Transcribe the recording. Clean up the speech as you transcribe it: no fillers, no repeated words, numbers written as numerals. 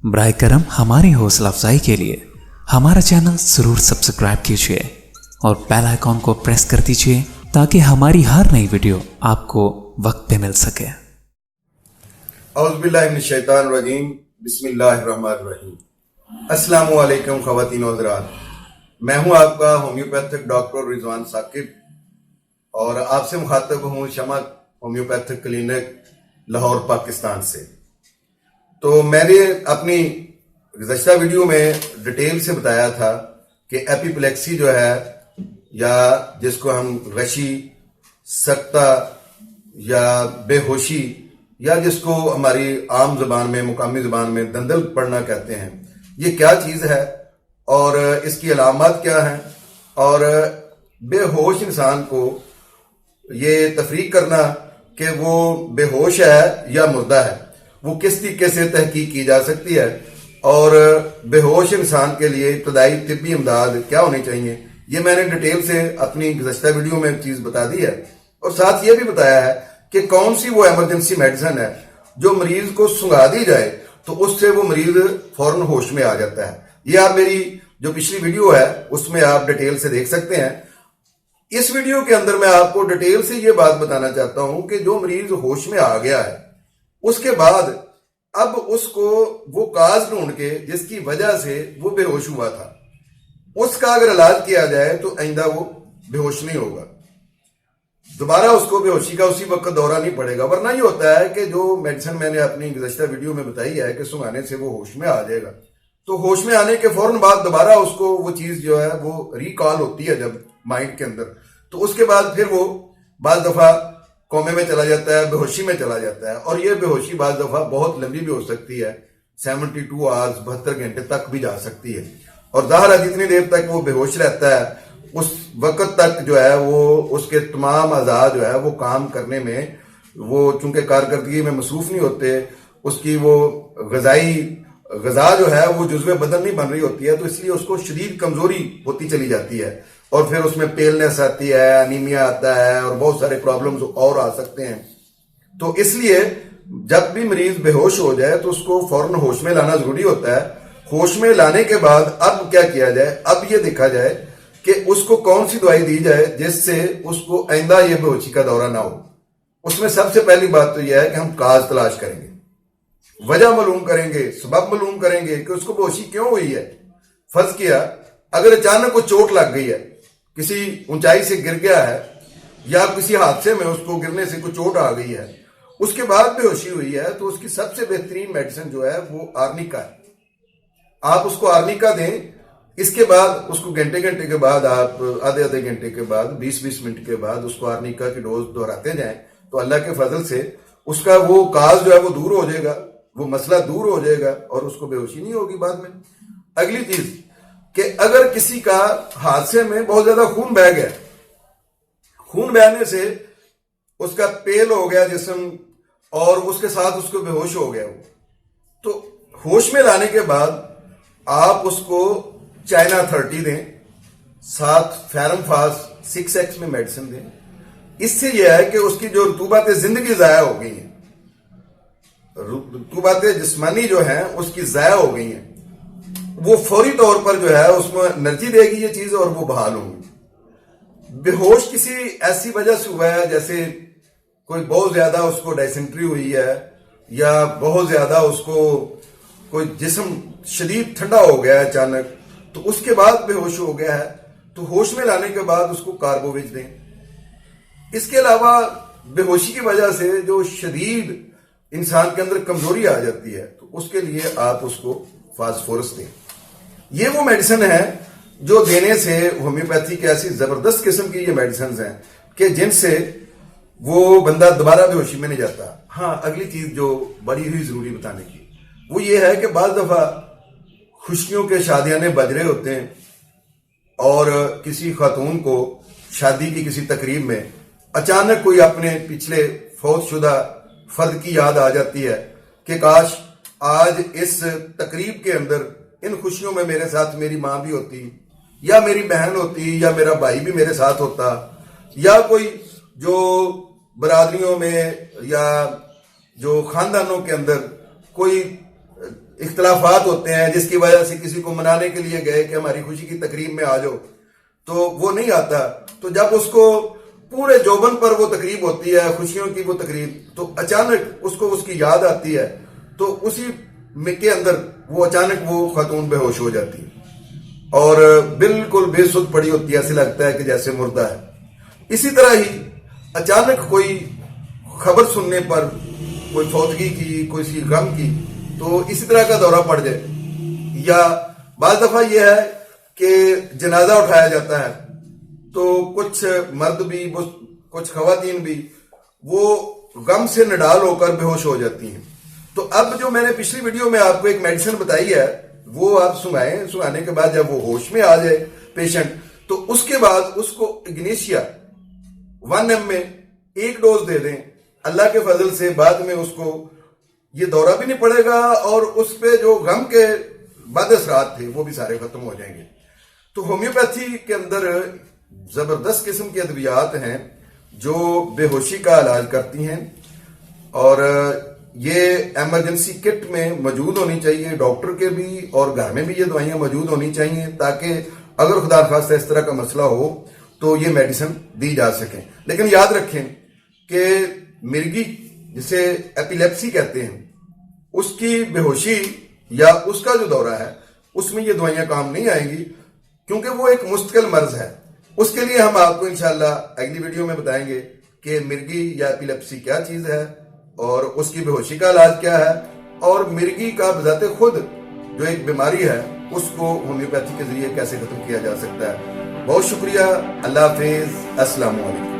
براہ کرم ہماری حوصلہ افزائی کے لیے ہمارا چینل ضرور سبسکرائب کیجیے اور بیل آئیکن کو پریس کر دیجیے تاکہ ہماری ہر نئی ویڈیو آپ کو وقت پہ مل سکے۔ اعوذ باللہ من الشیطان الرجیم، بسم اللہ الرحمن الرحیم۔ السلام علیکم خواتین و حضرات، میں ہوں آپ کا ہومیوپیتھک ڈاکٹر رضوان ثاقب اور آپ سے مخاطب ہوں شمع ہومیوپیتھک کلینک لاہور پاکستان سے۔ تو میں نے اپنی گزشتہ ویڈیو میں ڈیٹیل سے بتایا تھا کہ ایپیپلیکسی جو ہے، یا جس کو ہم غشی، سکتہ یا بے ہوشی، یا جس کو ہماری عام زبان میں، مقامی زبان میں دندل پڑنا کہتے ہیں، یہ کیا چیز ہے اور اس کی علامات کیا ہیں، اور بے ہوش انسان کو یہ تفریق کرنا کہ وہ بے ہوش ہے یا مردہ ہے، وہ کس طریقے سے تحقیق کی جا سکتی ہے، اور بے ہوش انسان کے لیے ابتدائی طبی امداد کیا ہونی چاہیے، یہ میں نے ڈیٹیل سے اپنی گزشتہ ویڈیو میں چیز بتا دی ہے۔ اور ساتھ یہ بھی بتایا ہے کہ کون سی وہ ایمرجنسی میڈیسن ہے جو مریض کو سنگا دی جائے تو اس سے وہ مریض فوراً ہوش میں آ جاتا ہے۔ یہ آپ میری جو پچھلی ویڈیو ہے اس میں آپ ڈیٹیل سے دیکھ سکتے ہیں۔ اس ویڈیو کے اندر میں آپ کو ڈیٹیل سے یہ بات بتانا چاہتا ہوں کہ جو مریض ہوش میں آ گیا ہے، اس کے بعد اب اس کو وہ کاز ڈھونڈ کے جس کی وجہ سے وہ بے ہوش ہوا تھا، اس کا اگر علاج کیا جائے تو آئندہ وہ بے ہوش نہیں ہوگا، دوبارہ اس کو بے ہوشی کا اسی وقت دورہ نہیں پڑے گا۔ ورنہ یہ ہوتا ہے کہ جو میڈیسن میں نے اپنی گزشتہ ویڈیو میں بتائی ہے کہ سنگانے سے وہ ہوش میں آ جائے گا، تو ہوش میں آنے کے فوراً بعد دوبارہ اس کو وہ چیز جو ہے وہ ریکال ہوتی ہے جب مائنڈ کے اندر، تو اس کے بعد پھر وہ بعض دفعہ کومے میں چلا جاتا ہے، بے ہوشی میں چلا جاتا ہے، اور یہ بے ہوشی بعض دفعہ بہت لمبی بھی ہو سکتی ہے، 72 آورز 72 گھنٹے تک بھی جا سکتی ہے۔ اور ظاہر ہے جتنی دیر تک وہ بے ہوش رہتا ہے اس وقت تک جو ہے وہ اس کے تمام اعضاء جو ہے وہ کام کرنے میں، وہ چونکہ کارکردگی میں مصروف نہیں ہوتے، اس کی وہ غذا جو ہے وہ جزو بدن نہیں بن رہی ہوتی ہے، تو اس لیے اس کو شدید کمزوری ہوتی چلی جاتی ہے، اور پھر اس میں پیلنس آتی ہے، انیمیا آتا ہے، اور بہت سارے پرابلمز اور آ سکتے ہیں۔ تو اس لیے جب بھی مریض بے ہوش ہو جائے تو اس کو فوراً ہوش میں لانا ضروری ہوتا ہے۔ ہوش میں لانے کے بعد اب کیا کیا جائے، اب یہ دیکھا جائے کہ اس کو کون سی دوائی دی جائے جس سے اس کو آئندہ یہ بے ہوشی کا دورہ نہ ہو۔ اس میں سب سے پہلی بات تو یہ ہے کہ ہم کاز تلاش کریں گے، وجہ معلوم کریں گے، سبب معلوم کریں گے کہ اس کو بے ہوشی کیوں ہوئی ہے۔ فرض کیا اگر اچانک کوئی چوٹ لگ گئی ہے، کسی اونچائی سے گر گیا ہے، یا کسی حادثے میں اس کو گرنے سے کوئی چوٹ آ گئی ہے، اس کے بعد بے ہوشی ہوئی ہے، تو اس کی سب سے بہترین میڈیسن جو ہے وہ آرنیکا ہے۔ آپ اس کو آرنیکا دیں، اس کے بعد اس کو گھنٹے کے بعد، آپ آدھے گھنٹے کے بعد، 20 منٹ کے بعد اس کو آرنیکا کی ڈوز دہراتے جائیں، تو اللہ کے فضل سے اس کا وہ کاز جو ہے وہ دور ہو جائے گا، وہ مسئلہ دور ہو جائے گا، اور اس کو بے ہوشی نہیں ہوگی بعد میں۔ اگلی چیز کہ اگر کسی کا حادثے میں بہت زیادہ خون بہہ گیا، خون بہنے سے اس کا پیل ہو گیا جسم، اور اس کے ساتھ اس کو بے ہوش ہو گیا، تو ہوش میں لانے کے بعد آپ اس کو چائنا 30 دیں، ساتھ فیرم فاس 6X میں میڈیسن دیں۔ اس سے یہ ہے کہ اس کی جو رطوبات زندگی ضائع ہو گئی ہیں، رطوبات جسمانی جو ہیں اس کی ضائع ہو گئی ہیں، وہ فوری طور پر جو ہے اس میں انرجی دے گی یہ چیز، اور وہ بحال ہوں گی۔ بے ہوش کسی ایسی وجہ سے ہوا ہے، جیسے کوئی بہت زیادہ اس کو ڈائسنٹری ہوئی ہے، یا بہت زیادہ اس کو کوئی جسم شدید ٹھنڈا ہو گیا ہے اچانک، تو اس کے بعد بے ہوش ہو گیا ہے، تو ہوش میں لانے کے بعد اس کو کاربوویج دیں۔ اس کے علاوہ بے ہوشی کی وجہ سے جو شدید انسان کے اندر کمزوری آ جاتی ہے، تو اس کے لیے آپ اس کو فاسفورس دیں۔ یہ وہ میڈیسن ہے جو دینے سے ہومیوپیتھی کی ایسی زبردست قسم کی یہ میڈیسنز ہیں کہ جن سے وہ بندہ دوبارہ بے ہوشی میں نہیں جاتا۔ ہاں، اگلی چیز جو بڑی ہوئی ضروری بتانے کی وہ یہ ہے کہ بعض دفعہ خوشیوں کے شادیانے بج رہے ہوتے ہیں، اور کسی خاتون کو شادی کی کسی تقریب میں اچانک کوئی اپنے پچھلے فوت شدہ فرد کی یاد آ جاتی ہے کہ کاش آج اس تقریب کے اندر ان خوشیوں میں میرے ساتھ میری ماں بھی ہوتی، یا میری بہن ہوتی، یا میرا بھائی بھی میرے ساتھ ہوتا، یا کوئی جو برادریوں میں یا جو خاندانوں کے اندر کوئی اختلافات ہوتے ہیں جس کی وجہ سے کسی کو منانے کے لیے گئے کہ ہماری خوشی کی تقریب میں آ جاؤ تو وہ نہیں آتا، تو جب اس کو پورے جوبن پر وہ تقریب ہوتی ہے، خوشیوں کی وہ تقریب، تو اچانک اس کو اس کی یاد آتی ہے، تو اسی کے اندر وہ اچانک وہ خاتون بے ہوش ہو جاتی ہے اور بالکل بے سدھ پڑی ہوتی ہے، ایسے لگتا ہے کہ جیسے مردہ ہے۔ اسی طرح ہی اچانک کوئی خبر سننے پر کوئی فوتگی کی، کوئی سی غم کی، تو اسی طرح کا دورہ پڑ جائے، یا بعض دفعہ یہ ہے کہ جنازہ اٹھایا جاتا ہے تو کچھ مرد بھی کچھ خواتین بھی وہ غم سے نڈال ہو کر بے ہوش ہو جاتی ہیں۔ تو اب جو میں نے پچھلی ویڈیو میں آپ کو ایک میڈیسن بتائی ہے وہ آپ سنگانے کے بعد جب وہ ہوش میں آ جائے پیشنٹ، تو اس کے بعد اس کو اگنیشیا 1 ml میں 1 ڈوز دے دیں، اللہ کے فضل سے بعد میں اس کو یہ دورہ بھی نہیں پڑے گا اور اس پہ جو غم کے بد اثرات تھے وہ بھی سارے ختم ہو جائیں گے۔ تو ہومیوپیتھی کے اندر زبردست قسم کی ادویات ہیں جو بے ہوشی کا علاج کرتی ہیں، اور یہ ایمرجنسی کٹ میں موجود ہونی چاہیے، ڈاکٹر کے بھی اور گھر میں بھی یہ دوائیاں موجود ہونی چاہیے، تاکہ اگر خدا نخواستہ اس طرح کا مسئلہ ہو تو یہ میڈیسن دی جا سکیں۔ لیکن یاد رکھیں کہ مرگی جسے ایپیلیپسی کہتے ہیں، اس کی بے ہوشی یا اس کا جو دورہ ہے اس میں یہ دوائیاں کام نہیں آئیں گی، کیونکہ وہ ایک مستقل مرض ہے۔ اس کے لیے ہم آپ کو انشاءاللہ اگلی ویڈیو میں بتائیں گے کہ مرگی یا ایپیلیپسی کیا چیز ہے اور اس کی بے ہوشی کا علاج کیا ہے، اور مرگی کا بذات خود جو ایک بیماری ہے اس کو ہومیوپیتھی کے ذریعے کیسے ختم کیا جا سکتا ہے۔ بہت شکریہ، اللہ حافظ، السلام علیکم۔